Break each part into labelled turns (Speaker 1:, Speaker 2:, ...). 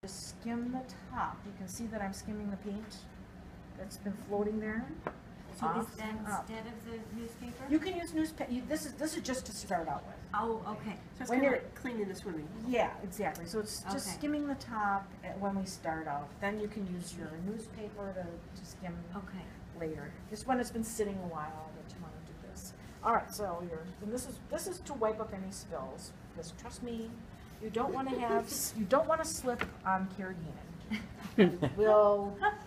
Speaker 1: just skim the top. You can see that I'm skimming the paint that's been floating there.
Speaker 2: So is
Speaker 1: Off
Speaker 2: that
Speaker 1: and up.
Speaker 2: instead of the newspaper?
Speaker 1: You can use newspaper. This is just to start out with.
Speaker 2: Oh, okay.
Speaker 3: So it's
Speaker 1: When
Speaker 3: kind of
Speaker 1: you're-
Speaker 3: like cleaning the swimming pool.
Speaker 1: Yeah, exactly. So it's just
Speaker 2: Okay.
Speaker 1: skimming the top when we start out. Then you can use your newspaper to skim
Speaker 2: Okay.
Speaker 1: later. Just when it's been sitting a while that you want to do this. All right, so and this is to wipe up any spills. Because trust me, you don't want to slip on Carrageenan.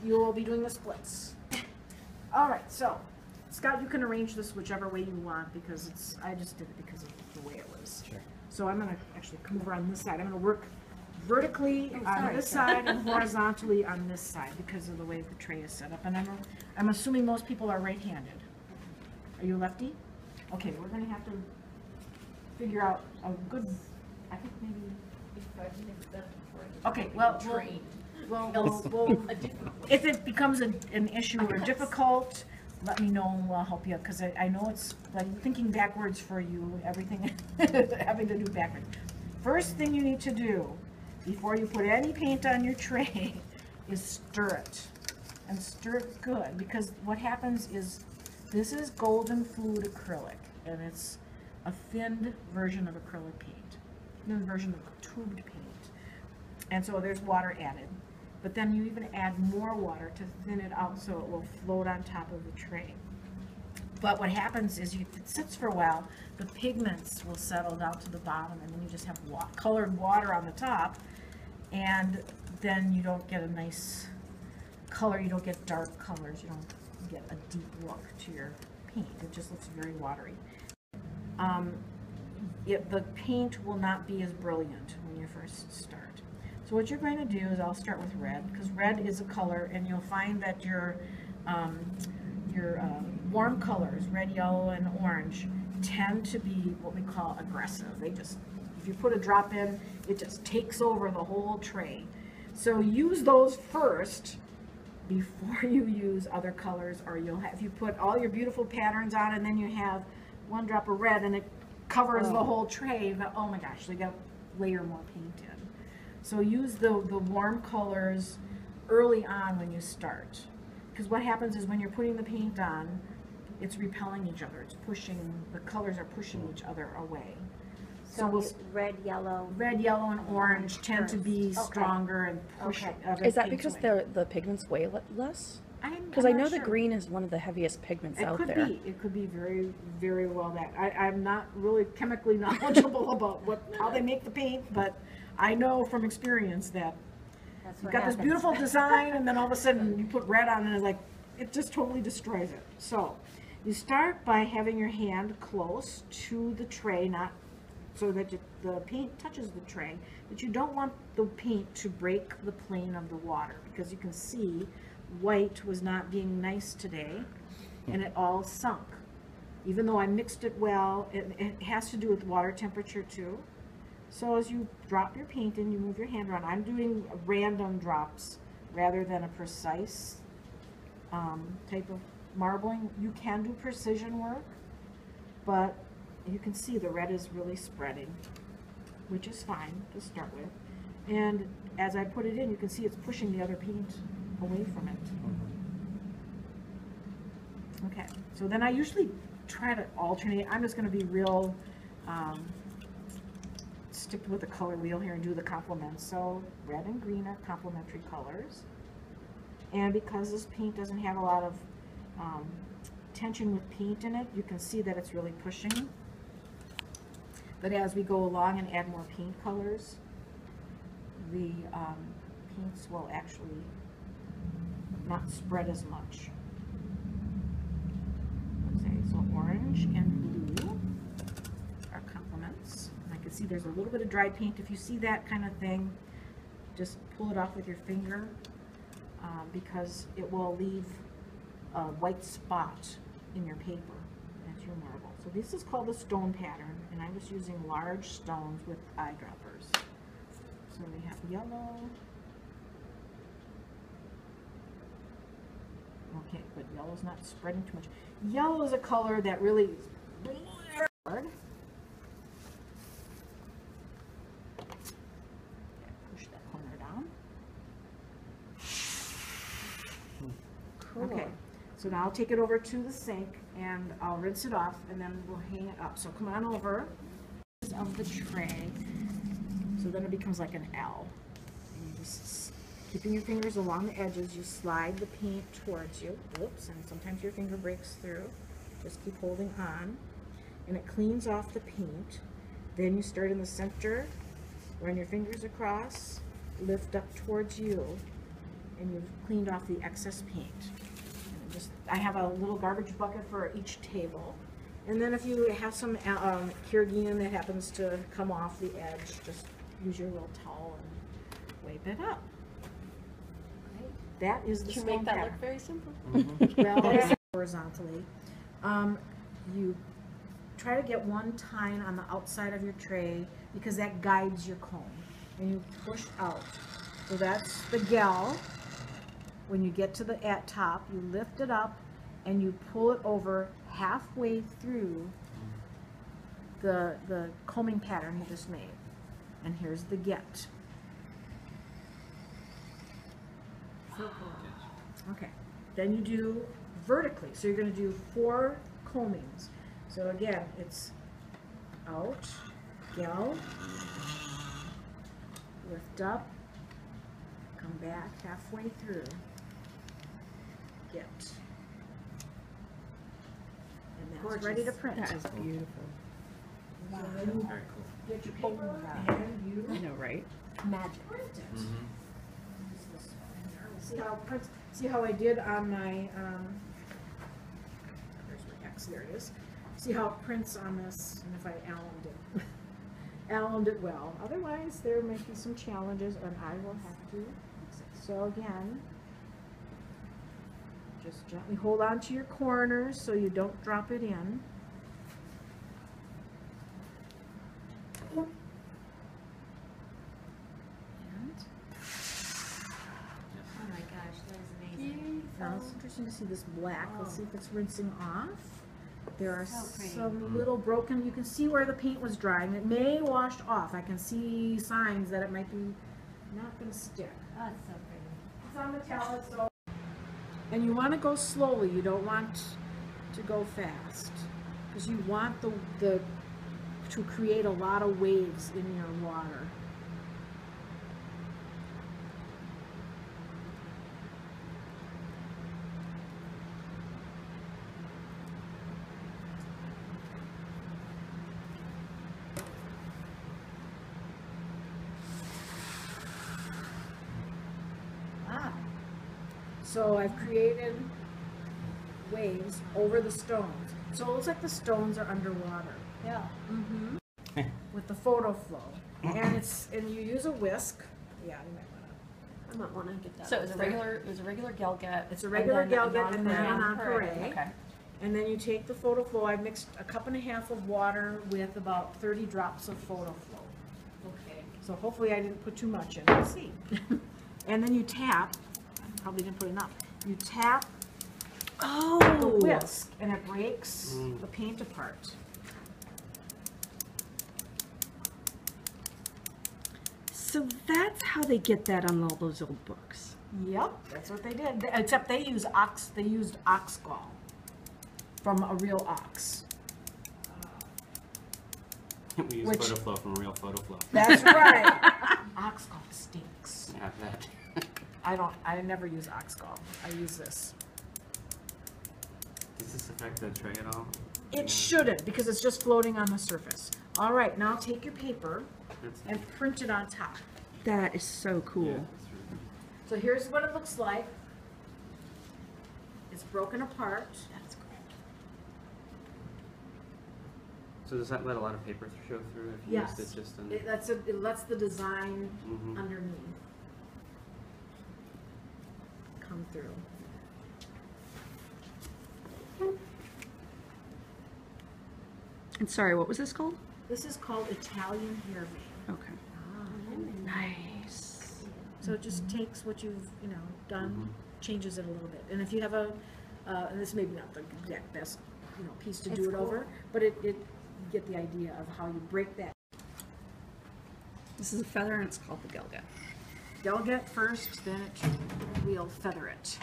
Speaker 1: You will be doing the splits. All right, so Scott, you can arrange this whichever way you want because I just did it because of the way it was.
Speaker 4: Sure.
Speaker 1: So I'm gonna actually come over on this side. I'm gonna work vertically on this side and horizontally on this side because of the way the tray is set up. And I'm assuming most people are right-handed. Are you lefty? Okay, we're gonna have to figure out a good, I think maybe. Okay, well, if it becomes an issue or difficult, let me know and we'll help you, because I know it's like thinking backwards for you, everything having to do backwards. First thing you need to do before you put any paint on your tray is stir it, and stir it good, because what happens is this is golden fluid acrylic, and it's a thinned version of acrylic paint, thin version of tubed paint, and so there's water added. But then you even add more water to thin it out so it will float on top of the tray. But what happens is if it sits for a while, the pigments will settle down to the bottom, and then you just have colored water on the top, and then you don't get a nice color, you don't get dark colors, you don't get a deep look to your paint. It just looks very watery. The paint will not be as brilliant when you first start. So what you're going to do is I'll start with red, because red is a color, and you'll find that your warm colors, red, yellow, and orange, tend to be what we call aggressive. If you put a drop in, it just takes over the whole tray. So use those first before you use other colors, or if you put all your beautiful patterns on and then you have one drop of red and it covers the whole tray, but oh my gosh, you got to layer more paint in. So use the warm colors early on when you start. Because what happens is when you're putting the paint on, it's repelling each other. The colors are pushing each other away.
Speaker 2: So red, yellow,
Speaker 1: and orange tend to be stronger and push other
Speaker 5: Is that
Speaker 1: paints
Speaker 5: because
Speaker 1: away.
Speaker 5: the pigments weigh less?
Speaker 1: Because
Speaker 5: I know the green is one of the heaviest pigments out there.
Speaker 1: It could be very, very well that. I'm not really chemically knowledgeable about how they make the paint, but I know from experience that you've got this beautiful design, and then all of a sudden you put red on, and it just totally destroys it. So you start by having your hand close to the tray, not so that the paint touches the tray, but you don't want the paint to break the plane of the water, because you can see white was not being nice today, and it all sunk. Even though I mixed it well, it has to do with water temperature too. So as you drop your paint in, you move your hand around. I'm doing random drops rather than a precise type of marbling. You can do precision work, but you can see the red is really spreading, which is fine to start with. And as I put it in, you can see it's pushing the other paint away from it. Okay, so then I usually try to alternate. I'm just going to be real, stick with the color wheel here and do the complements. So red and green are complementary colors. And because this paint doesn't have a lot of tension with paint in it, you can see that it's really pushing. But as we go along and add more paint colors, the paints will actually not spread as much. Okay, so orange and blue are complements. And I can see there's a little bit of dry paint. If you see that kind of thing, just pull it off with your finger, because it will leave a white spot in your paper. That's your marble. So this is called the stone pattern, and I'm just using large stones with eyedroppers. So we have yellow. Okay, but yellow's not spreading too much. Yellow is a color that really is hard. Push that corner down. So now I'll take it over to the sink and I'll rinse it off and then we'll hang it up. So come on over of the tray. So then it becomes like an L. And you just, keeping your fingers along the edges, you slide the paint towards you. Oops, and sometimes your finger breaks through. Just keep holding on. And it cleans off the paint. Then you start in the center, run your fingers across, lift up towards you, and you've cleaned off the excess paint. And just, I have a little garbage bucket for each table. And then if you have some Kyrgyzstan that happens to come off the edge, just use your little towel and wipe it up. Great. That is the
Speaker 3: You
Speaker 1: stone
Speaker 3: make that
Speaker 1: pattern.
Speaker 3: look very simple.
Speaker 1: Well, it's horizontally. You try to get one tine on the outside of your tray because that guides your comb. And you push out. So that's the gel. When you get to the top, you lift it up and you pull it over halfway through the combing pattern you just made. And here's the get. Okay. Then you do vertically. So you're going to do 4 combings. So again, it's out, gel, lift up, come back halfway through, get. And that's ready to print.
Speaker 5: That is beautiful.
Speaker 1: So then you
Speaker 4: Very cool.
Speaker 1: get your paper and you
Speaker 5: I know, right?
Speaker 2: Magic.
Speaker 1: print it. See how print, see how I did on my, there's my X, there it is. See how it prints on this, and if I allened it. Allened it well. Otherwise, there might be some challenges, and I will have to fix it. So again, just gently hold on to your corners so you don't drop it in. And
Speaker 2: Oh my gosh, that is amazing.
Speaker 1: now it's interesting to see this black. Let's see if it's rinsing off. There are
Speaker 2: So pretty.
Speaker 1: some little broken, you can see where the paint was drying. It may wash off. I can see signs that it might be not going to stick.
Speaker 2: Oh, it's so pretty.
Speaker 1: It's on metallic, so. And you want to go slowly. You don't want to go fast because you want the to create a lot of waves in your water. So I've created waves over the stones. So it looks like the stones are underwater.
Speaker 2: Yeah.
Speaker 1: With the photo flow. And you use a whisk. Yeah, you might wanna.
Speaker 3: I might want to get that.
Speaker 5: So it was a regular Gelget.
Speaker 1: It's a regular Gelget and then a
Speaker 5: nonpareil.
Speaker 1: nonpareil.
Speaker 5: Okay.
Speaker 1: And then you take the photo flow. I've mixed a 1.5 cups of water with about 30 drops of photo flow.
Speaker 3: Okay.
Speaker 1: So hopefully I didn't put too much in. Let's see. And then you tap. Probably didn't put enough. You tap the whisk and it breaks the paint apart.
Speaker 6: So that's how they get that on all those old books.
Speaker 1: Yep, that's what they did. Except they used ox gall from a real ox.
Speaker 4: We use
Speaker 1: Which-
Speaker 4: photo flow from real photo flow.
Speaker 1: That's right. Ox gall stinks.
Speaker 4: Yeah, that.
Speaker 1: I never use ox gall. I use this.
Speaker 4: Does this affect the tray at all?
Speaker 1: It shouldn't because it's just floating on the surface. All right, now take your paper
Speaker 4: That's-
Speaker 1: and print it on top.
Speaker 6: That is so cool.
Speaker 4: Yeah, that's really-
Speaker 1: So here's what it looks like. It's broken apart.
Speaker 6: That's great.
Speaker 4: So does that let a lot of paper show through if you
Speaker 1: Yes.
Speaker 4: used it just in?
Speaker 1: It lets the design
Speaker 4: Mhm.
Speaker 1: underneath come through.
Speaker 6: And sorry, what was this called?
Speaker 1: This is called Italian hair vein.
Speaker 6: Okay. Nice.
Speaker 1: So it just takes what you've, done, changes it a little bit. And if you have a, and this may be not the exact best, piece to do
Speaker 2: It's
Speaker 1: it
Speaker 2: cool.
Speaker 1: over, but you get the idea of how you break that.
Speaker 6: This is a feather and it's called the Gelget.
Speaker 1: They'll get first, then we'll feather it.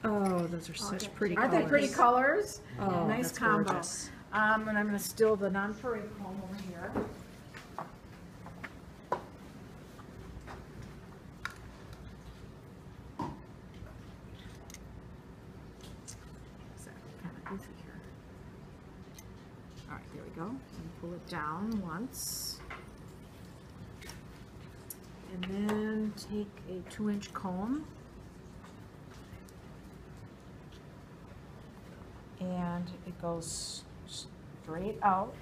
Speaker 6: Oh, those are such pretty
Speaker 1: Aren't
Speaker 6: colors.
Speaker 1: they pretty colors?
Speaker 6: Oh,
Speaker 1: Nice
Speaker 6: that's
Speaker 1: combo.
Speaker 6: gorgeous.
Speaker 1: And I'm gonna still the non-parade comb over here. Is that kind of goofy here? All right, there we go. And pull it down once. And then take a 2-inch comb. And it goes straight out.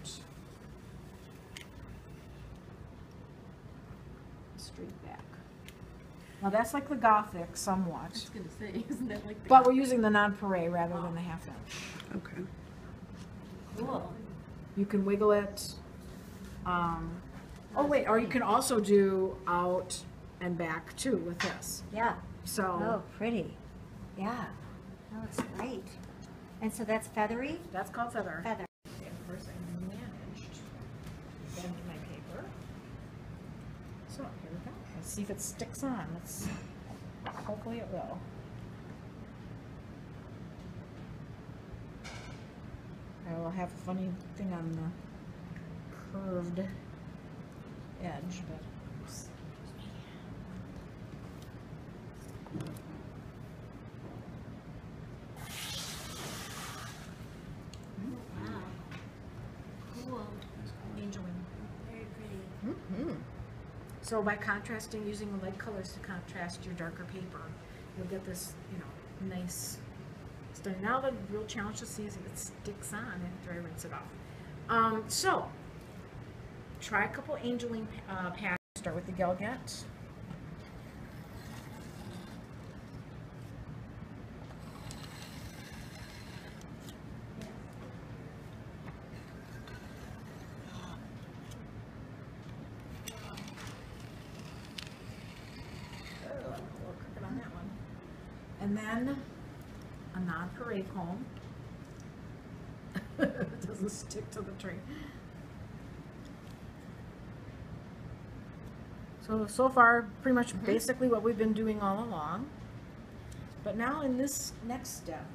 Speaker 1: Straight back. Now that's like the Gothic somewhat,
Speaker 5: I was gonna say, isn't that like the
Speaker 1: but we're using the non-pareil rather than the 1/2 inch.
Speaker 6: Okay.
Speaker 2: Cool.
Speaker 1: You can wiggle it. Oh wait, or you can also do out and back too with this.
Speaker 2: Yeah.
Speaker 1: So
Speaker 2: Oh, pretty. Yeah. That looks great. And so that's feathery?
Speaker 1: that's called feather.
Speaker 2: Feather.
Speaker 1: Okay, of course I managed to bend my paper. So here we go. Let's see if it sticks on. Hopefully it will. I will have a funny thing on the curved edge, but oops.
Speaker 2: Wow. Cool.
Speaker 1: Angel wing.
Speaker 2: Very pretty.
Speaker 1: So by contrasting, using the light colors to contrast your darker paper, you'll get this, nice study. Now the real challenge to see is if it sticks on after I rinse it off. So, try a couple angeling patterns. Start with the Gelget. On that one. And then a non-parade comb. It doesn't stick to the tree. So far, pretty much basically what we've been doing all along. But now in this next step,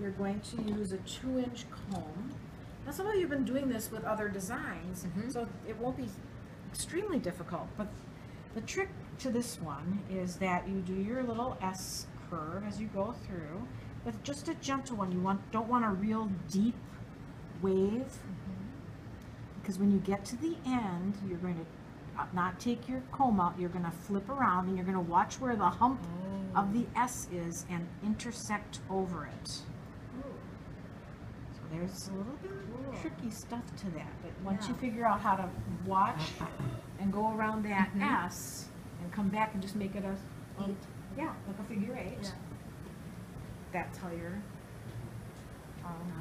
Speaker 1: you're going to use a 2-inch comb. Now some of you have been doing this with other designs, so it won't be extremely difficult, but the trick to this one is that you do your little S curve as you go through, but just a gentle one. You don't want a real deep wave, because when you get to the end, you're going to not take your comb out, you're going to flip around and you're going to watch where the hump of the S is and intersect over it. So there's a little bit of tricky stuff to that, but once you figure out how to watch and go around that S and come back and just make it a like a figure 8.
Speaker 5: Yeah.
Speaker 1: That's how your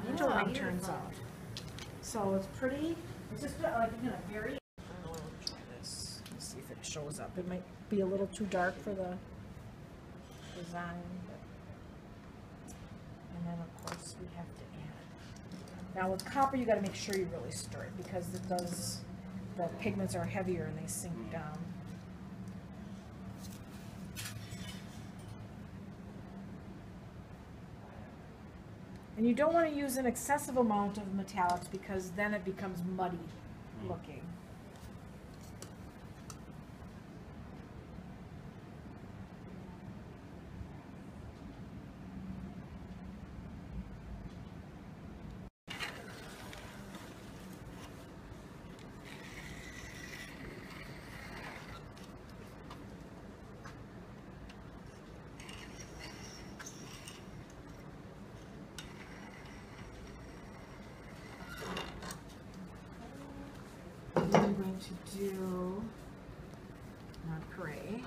Speaker 1: angel ring turns
Speaker 2: beautiful.
Speaker 1: out. So it's pretty. It's just like very. I don't know, let me try this. Let's see if it shows up. It might be a little too dark for the design, but. And then of course we have to add. Now with copper, you got to make sure you really stir it because the pigments are heavier and they sink down. And you don't want to use an excessive amount of metallics because then it becomes muddy looking. I'm going to do pray.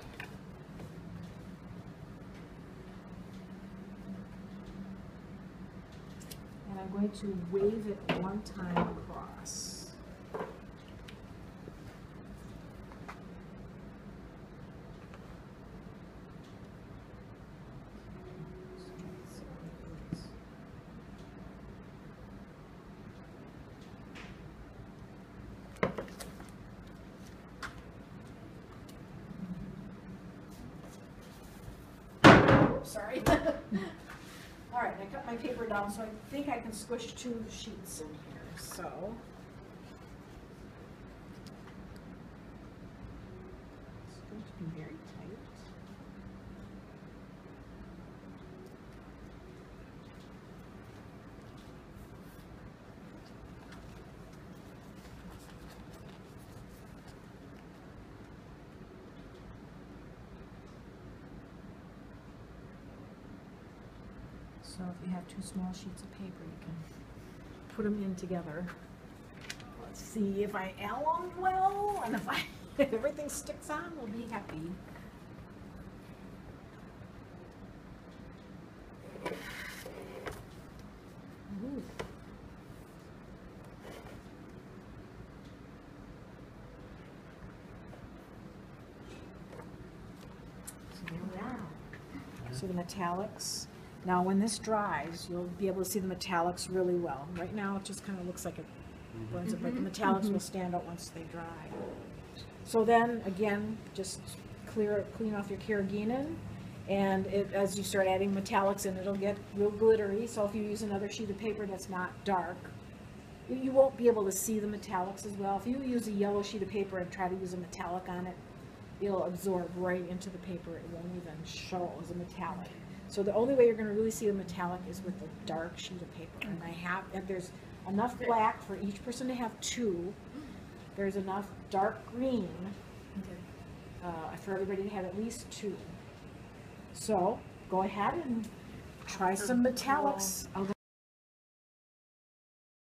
Speaker 1: And I'm going to wave it one time across. Sorry. cut my paper down, so I think I can squish 2 sheets in here, so. It's going to be very tight. So if you have 2 small sheets of paper, you can put them in together. Let's see if I alum well, and if everything sticks on, we'll be happy. Ooh. So there we are. So the metallics. Now, when this dries, you'll be able to see the metallics really well. Right now, it just kind of looks like it blends it, but the metallics will stand out once they dry. So then, again, just clean off your carrageenan, and as you start adding metallics in, it'll get real glittery. So if you use another sheet of paper that's not dark, you won't be able to see the metallics as well. If you use a yellow sheet of paper and try to use a metallic on it, it'll absorb right into the paper. It won't even show as a metallic. So the only way you're going to really see the metallic is with a dark sheet of paper. And there's enough black for each person to have 2. There's enough dark green for everybody to have at least 2. So go ahead and try some metallics.